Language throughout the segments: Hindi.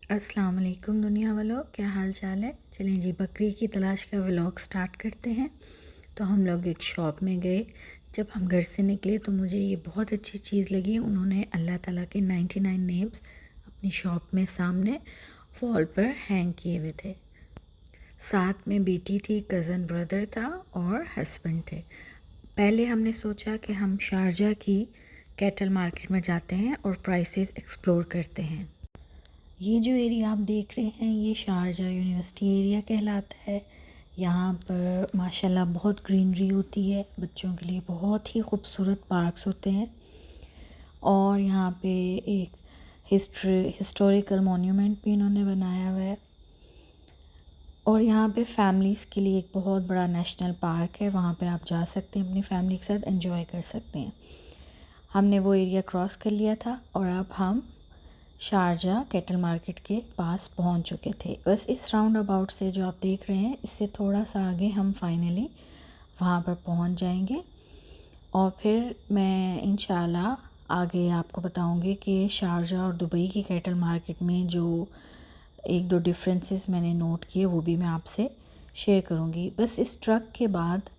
अस्सलाम वालेकुम दुनिया वालों, क्या हाल चाल है। चलें जी, बकरी की तलाश का व्लॉग स्टार्ट करते हैं। तो हम लोग एक शॉप में गए। जब हम घर से निकले तो मुझे ये बहुत अच्छी चीज़ लगी। उन्होंने अल्लाह ताला के 99 नेम्स अपनी शॉप में सामने वॉल पर हैंग किए हुए थे। साथ में बेटी थी, कज़न ब्रदर था और हस्बैंड थे। पहले हमने सोचा कि हम शारजा की कैटल मार्केट में जाते हैं और प्राइसेस एक्सप्लोर करते हैं। ये जो एरिया आप देख रहे हैं ये शारजा यूनिवर्सिटी एरिया कहलाता है। यहाँ पर माशाल्लाह बहुत ग्रीनरी होती है, बच्चों के लिए बहुत ही खूबसूरत पार्क्स होते हैं। और यहाँ पे एक हिस्टोरिकल मॉन्यूमेंट भी इन्होंने बनाया हुआ है। और यहाँ पे फैमिलीज़ के लिए एक बहुत बड़ा नेशनल पार्क है, वहाँ पे आप जा सकते हैं, अपनी फैमिली के साथ एंजॉय कर सकते हैं। हमने वो एरिया क्रॉस कर लिया था और अब हम शारजा कैटल मार्केट के पास पहुंच चुके थे। बस इस राउंड अबाउट से जो आप देख रहे हैं, इससे थोड़ा सा आगे हम फाइनली वहां पर पहुंच जाएंगे। और फिर मैं इंशाल्लाह आगे आपको बताऊंगी कि शारजा और दुबई की कैटल मार्केट में जो एक दो डिफरेंसेस मैंने नोट किए वो भी मैं आपसे शेयर करूंगी। बस इस ट्रक के बाद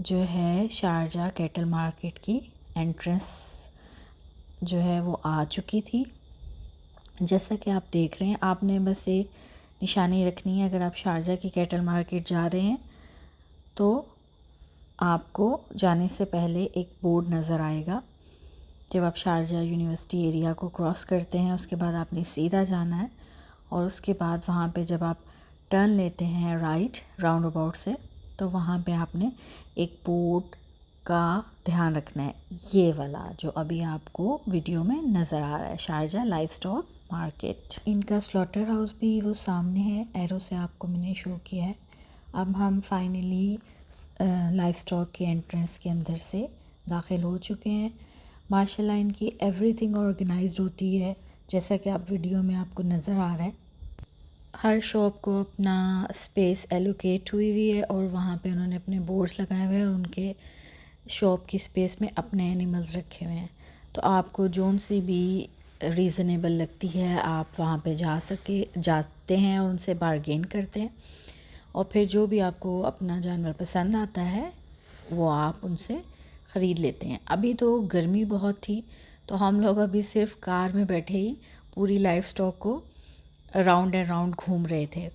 जो है शारजा कैटल मार्केट की एंट्रेंस जो है वो आ चुकी थी। जैसा कि आप देख रहे हैं, आपने बस एक निशानी रखनी है। अगर आप शारजा की कैटल मार्केट जा रहे हैं तो आपको जाने से पहले एक बोर्ड नज़र आएगा। जब आप शारजा यूनिवर्सिटी एरिया को क्रॉस करते हैं उसके बाद आपने सीधा जाना है और उसके बाद वहाँ पे जब आप टर्न लेते हैं राइट राउंड अबाउट से, तो वहाँ पे आपने एक बोर्ड का ध्यान रखना है, ये वाला जो अभी आपको वीडियो में नज़र आ रहा है, शारजा लाइव स्टॉक मार्केट। इनका स्लॉटर हाउस भी वो सामने है, एरो से आपको मैंने शो किया है। अब हम फाइनली लाइव स्टॉक के एंट्रेंस के अंदर से दाखिल हो चुके हैं। माशाल्लाह इनकी एवरीथिंग ऑर्गेनाइज्ड होती है, जैसा कि आप वीडियो में आपको नज़र आ रहा है। हर शॉप को अपना स्पेस एलोकेट हुई हुई है और वहाँ पे उन्होंने अपने बोर्ड्स लगाए हुए हैं और उनके शॉप की स्पेस में अपने एनिमल्स रखे हुए हैं। तो आपको जोन सी भी रीज़नेबल लगती है आप वहाँ पे जाते हैं और उनसे बारगेन करते हैं। और फिर जो भी आपको अपना जानवर पसंद आता है वो आप उनसे ख़रीद लेते हैं। अभी तो गर्मी बहुत थी तो हम लोग अभी सिर्फ कार में बैठे ही पूरी लाइफ स्टॉक को राउंड एंड राउंड घूम रहे थे।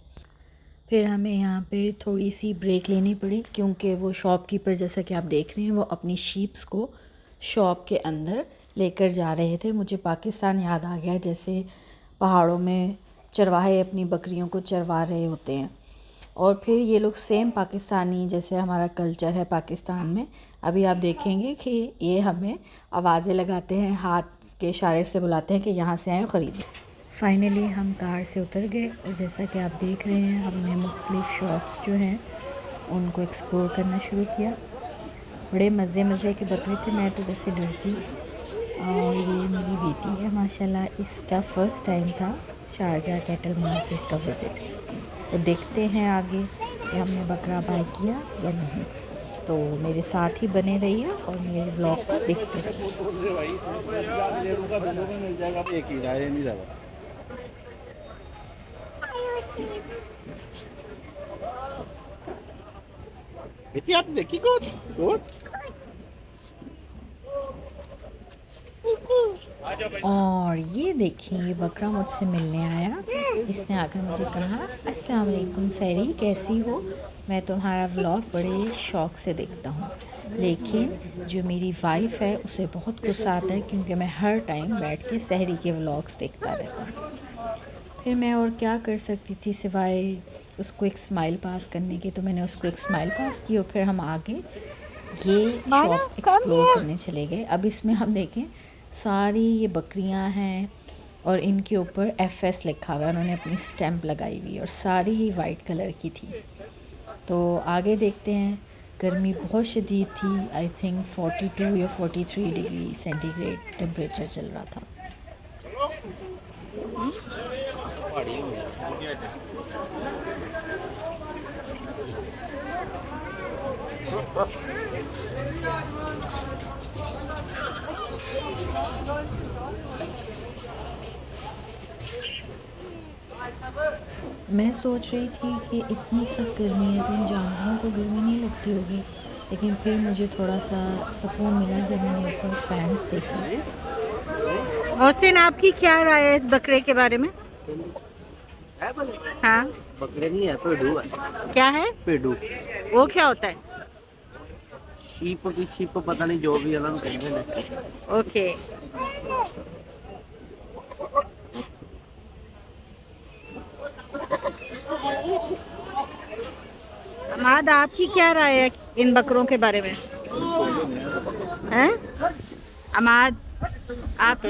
फिर हमें यहाँ पे थोड़ी सी ब्रेक लेनी पड़ी क्योंकि वो शॉपकीपर, जैसा कि आप देख रहे हैं, वो अपनी शीप्स को शॉप के अंदर लेकर जा रहे थे। मुझे पाकिस्तान याद आ गया, जैसे पहाड़ों में चरवाहे अपनी बकरियों को चरवा रहे होते हैं। और फिर ये लोग सेम पाकिस्तानी, जैसे हमारा कल्चर है पाकिस्तान में, अभी आप देखेंगे कि ये हमें आवाज़ें लगाते हैं, हाथ के इशारे से बुलाते हैं कि यहाँ से आएँ ख़रीदें। फाइनली हम कार से उतर गए और जैसा कि आप देख रहे हैं हमने मुख्तलिफ़ शॉप्स जो हैं उनको एक्सप्लोर करना शुरू किया। बड़े मज़े के बकरे थे, मैं तो वैसे डरती। और ये मेरी बेटी है माशाल्लाह, इसका फ़र्स्ट टाइम था शारजा कैटल मार्केट का विज़िट। तो देखते हैं आगे कि हमने बकरा बाय किया या नहीं। तो मेरे साथ ही बने रहिए और मेरे ब्लॉग को देखते रहिए। Hati-hati deh, ikut, ikut. और ये देखिए ये बकरा मुझसे मिलने आया। इसने आकर मुझे कहा, अस्सलाम वालेकुम सैरी, कैसी हो? मैं तुम्हारा व्लॉग बड़े शौक़ से देखता हूँ, लेकिन जो मेरी वाइफ़ है उसे बहुत गुस्सा आता है क्योंकि मैं हर टाइम बैठ के सहरी के व्लॉग्स देखता रहता हूँ। फिर मैं और क्या कर सकती थी सिवाय उसको एक स्माइल पास करने की। तो मैंने उसको एक स्माइल पास की और फिर हम आगे ये शॉप एक्सप्लोर करने चले गए। अब इसमें हम देखें सारी ये बकरियां हैं और इनके ऊपर FS लिखा हुआ है, उन्होंने अपनी स्टैंप लगाई हुई और सारी ही वाइट कलर की थी। तो आगे देखते हैं। गर्मी बहुत शदीद थी, आई थिंक 42 या 43 डिग्री सेंटीग्रेड टेम्परेचर चल रहा था। मैं सोच रही थी कि इतनी सख्त गर्मी है तो इन जानवरों को गर्मी नहीं लगती होगी, लेकिन फिर मुझे थोड़ा सा सुकून मिला जब मैंने ऊपर फैंस देखे। मोहसिन, आपकी क्या राय है इस बकरे के बारे में? हाँ, बकरे नहीं है, पेड़ू है। क्या है पेड़ू वो? क्या होता है? शीप पता नहीं, जो भी अलग कहते हैं। ओके। अमाद, आपकी क्या राय है इन बकरों के बारे में? हैं अमाद, आप?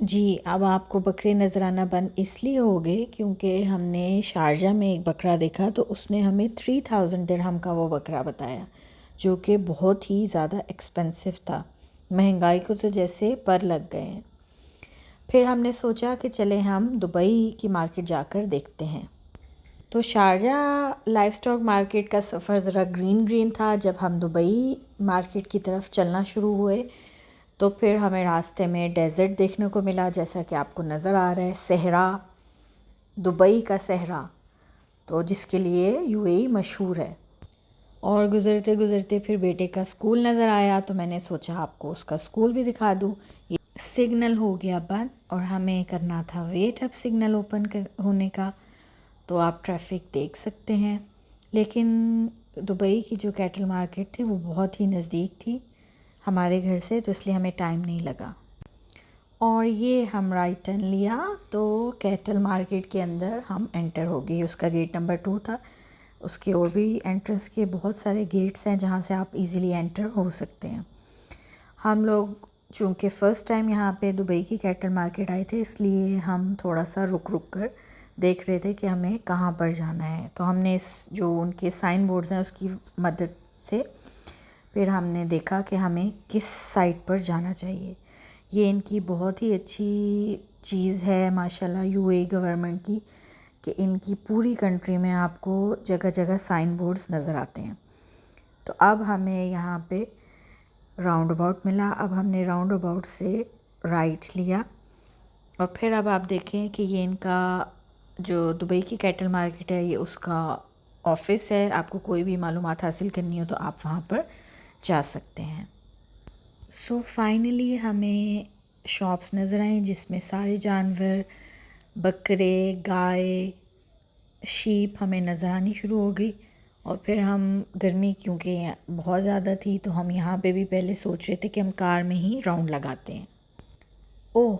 जी, अब आपको बकरे नज़र आना बंद इसलिए हो गए क्योंकि हमने शारजा में एक बकरा देखा तो उसने हमें 3000 दिरहम का वो बकरा बताया, जो कि बहुत ही ज़्यादा एक्सपेंसिव था। महंगाई को तो जैसे पर लग गए हैं। फिर हमने सोचा कि चले हम दुबई की मार्केट जाकर देखते हैं। तो शारजा लाइफ स्टॉक मार्केट का सफ़र ज़रा ग्रीन ग्रीन था। जब हम दुबई मार्केट की तरफ चलना शुरू हुए तो फिर हमें रास्ते में डेज़र्ट देखने को मिला, जैसा कि आपको नज़र आ रहा है, सहरा, दुबई का सहरा, तो जिसके लिए यूएई मशहूर है। और गुज़रते गुज़रते फिर बेटे का स्कूल नज़र आया तो मैंने सोचा आपको उसका स्कूल भी दिखा दूँ। ये सिग्नल हो गया बंद और हमें करना था वेट अब सिग्नल ओपन होने का, तो आप ट्रैफिक देख सकते हैं। लेकिन दुबई की जो कैटल मार्केट थी वो बहुत ही नज़दीक थी हमारे घर से, तो इसलिए हमें टाइम नहीं लगा। और ये हम राइट टर्न लिया तो कैटल मार्केट के अंदर हम एंटर हो गए। उसका गेट नंबर 2 था। उसके और भी एंट्रेंस के बहुत सारे गेट्स हैं जहाँ से आप इजीली एंटर हो सकते हैं। हम लोग चूँकि फ़र्स्ट टाइम यहाँ पे दुबई की कैटल मार्केट आए थे, इसलिए हम थोड़ा सा रुक रुक कर देख रहे थे कि हमें कहाँ पर जाना है। तो हमने इस जो उनके साइन बोर्ड्स हैं उसकी मदद से फिर हमने देखा कि हमें किस साइड पर जाना चाहिए। ये इनकी बहुत ही अच्छी चीज़ है माशाल्लाह यूएई गवर्नमेंट की, कि इनकी पूरी कंट्री में आपको जगह जगह साइन बोर्ड्स नज़र आते हैं। तो अब हमें यहाँ पे राउंड अबाउट मिला। अब हमने राउंड अबाउट से राइट लिया और फिर अब आप देखें कि ये इनका जो दुबई की कैटल मार्केट है ये उसका ऑफिस है। आपको कोई भी मालूमात हासिल करनी हो तो आप वहाँ पर जा सकते हैं। सो फाइनली हमें शॉप्स नज़र आई जिसमें सारे जानवर, बकरे, गाय, शीप हमें नज़र आनी शुरू हो गई। और फिर हम गर्मी क्योंकि बहुत ज़्यादा थी तो हम यहाँ पे भी पहले सोच रहे थे कि हम कार में ही राउंड लगाते हैं। ओह,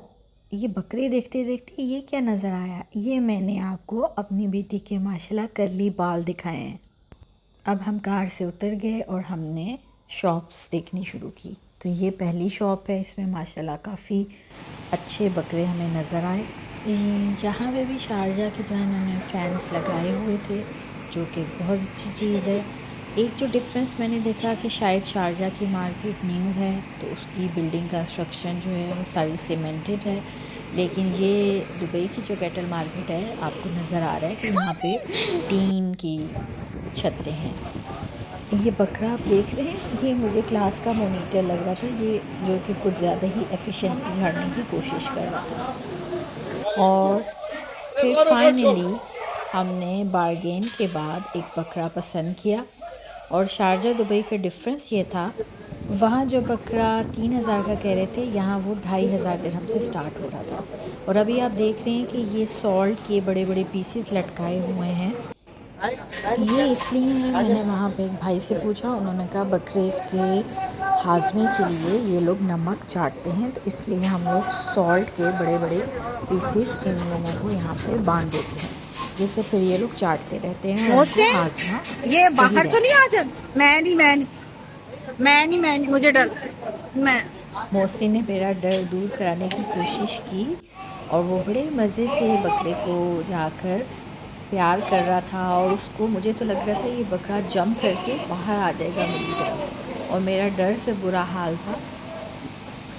ये बकरे देखते देखते ये क्या नज़र आया, ये मैंने आपको अपनी बेटी के माशाल्लाह कर्ली बाल दिखाए हैं। अब हम कार से उतर गए और हमने शॉप्स देखनी शुरू की। तो ये पहली शॉप है, इसमें माशाल्लाह काफ़ी अच्छे बकरे हमें नज़र आए। यहाँ पे भी शारजा की तरह उन्होंने फैंस लगाए हुए थे, जो कि बहुत अच्छी चीज़ है। एक जो डिफरेंस मैंने देखा कि शायद शारजा की मार्केट न्यू है तो उसकी बिल्डिंग कंस्ट्रक्शन जो है वो सारी सीमेंटेड है, लेकिन ये दुबई की जो कैटल मार्केट है आपको नज़र आ रहा है कि यहाँ पे टीन की छतें हैं। ये बकरा आप देख रहे हैं, ये मुझे क्लास का मॉनिटर लग रहा था, ये जो कि कुछ ज़्यादा ही एफिशिएंसी झाड़ने की कोशिश कर रहा था। और फिर फाइनली हमने बारगेन के बाद एक बकरा पसंद किया। और शारजा दुबई का डिफरेंस ये था, वहाँ जो बकरा 3000 का कह रहे थे, यहाँ वो 2500 दिरहम से स्टार्ट हो रहा था। और अभी आप देख रहे हैं कि ये सॉल्ट के बड़े बड़े पीसेस लटकाए हुए हैं। ये इसलिए है, मैंने वहाँ पे एक भाई से पूछा, उन्होंने कहा बकरे के हाजमे के लिए ये लोग नमक चाटते हैं, तो इसलिए हम लोग सॉल्ट के बड़े बड़े पीसेस इन लोगों को यहाँ पे बांध देते हैं, जिससे फिर ये लोग चाटते रहते हैं और उनका हाजमा ये सही बाहर तो नहीं रहता है। आ जा। मैं नहीं, मुझे डर। मैं मोहसिन ने मेरा डर दूर कराने की कोशिश की और वो बड़े मज़े से बकरे को जाकर प्यार कर रहा था। और उसको, मुझे तो लग रहा था ये बकरा जंप करके बाहर आ जाएगा मेरी तरफ, और मेरा डर से बुरा हाल था।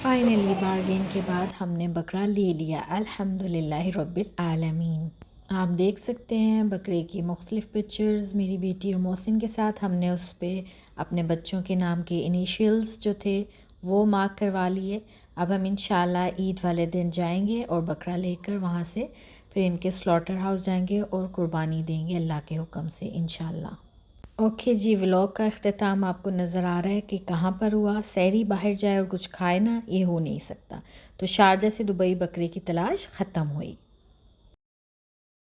फाइनली बारगेन के बाद हमने बकरा ले लिया, अल्हम्दुलिल्लाह रब्बिल आलमीन। आप देख सकते हैं बकरे की मुख्तलिफ़ पिक्चर्स। मेरी बेटी और मोहसिन के साथ हमने उस पर अपने बच्चों के नाम के इनिशियल्स जो थे वो मार्क करवा लिए। अब हम इंशाल्लाह ईद वाले दिन जाएंगे और बकरा लेकर वहाँ से फिर इनके स्लॉटर हाउस जाएंगे और कुर्बानी देंगे अल्लाह के हुक्म से इंशाल्लाह। ओके जी, व्लॉग का अख्तिताम आपको नज़र आ रहा है कि कहाँ पर हुआ। सहरी बाहर जाए और कुछ खाए ना, ये हो नहीं सकता। तो शारजा से दुबई बकरे की तलाश ख़त्म हुई।